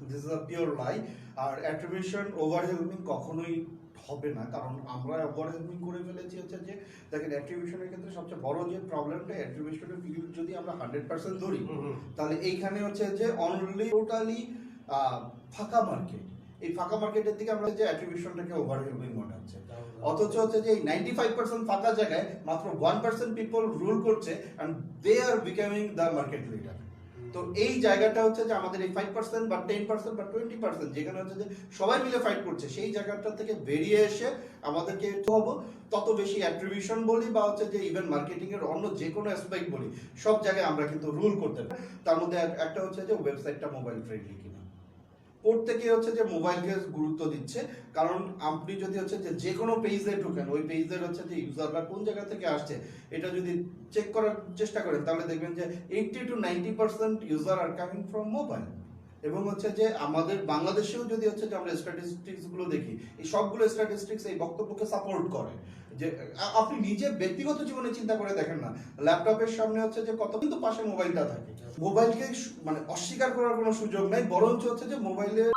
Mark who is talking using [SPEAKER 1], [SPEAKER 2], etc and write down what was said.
[SPEAKER 1] This is a pure lie. আর attribution overwhelming কখনোই হবে না, কারণ আমরা ওভারহেলমিং করে ফেলেছি হচ্ছে যে দেখেন অ্যাট্রিবিউশনের ক্ষেত্রে সবচেয়ে বড় যে প্রবলেমটা, অ্যাট্রিবিউশনের ফিল্ড যদি আমরা 100% ধরি তাহলে এইখানে হচ্ছে যে অনলি টোটালি ফাঁকা মার্কেট, এই ফাঁকা মার্কেটের দিকে আমরা যে অ্যাট্রিবিউশনটাকে ওভারহেলমিং মনে হচ্ছে। অথচ হচ্ছে যে এই 95% ফাঁকা জায়গায় মাত্র 1% পিপল রুল করছে and they are becoming the market leader. তো এই জায়গাটা হচ্ছে যে আমাদের এই 5% বা 10% বা 20% যেখানে হচ্ছে যে সবাই মিলে ফাইট করছে, সেই জায়গাটা থেকে বেরিয়ে এসে আমাদেরকে হবো তত বেশি অ্যাট্রিবিউশন বলি বা হচ্ছে যে ইভেন মার্কেটিং এর অন্য যে কোনো অ্যাসপেক্ট বলি, সব জায়গায় আমরা কিন্তু রুল করতে পারি। তার মধ্যে একটা হচ্ছে যে ওয়েবসাইটটা মোবাইল ফ্রেন্ডলি কিনা, প্রত্যেকে হচ্ছে যে মোবাইলকে গুরুত্ব দিচ্ছে। কারণ আপনি যদি হচ্ছে যে কোনো পেজে ঢুকেন, ওই পেজের হচ্ছে যে ইউজাররা কোন জায়গা থেকে আসছে এটা যদি চেক করার চেষ্টা করেন তাহলে দেখবেন যে 80 to 90% user are coming from mobile. এবং হচ্ছে যে আমাদের বাংলাদেশেও যদি হচ্ছে যে আমরা স্ট্যাটিস্টিক্স গুলো দেখি, এই সবগুলো স্ট্যাটিস্টিক্স এই বক্তব্যকে সাপোর্ট করে। যে আপনি নিজে ব্যক্তিগত জীবনে চিন্তা করে দেখেন না, ল্যাপটপের সামনে হচ্ছে যে কত কিন্তু পাশে মোবাইলটা থাকে, মোবাইলকে মানে অস্বীকার করার কোনো সুযোগ নাই, বরঞ্চ হচ্ছে যে মোবাইলের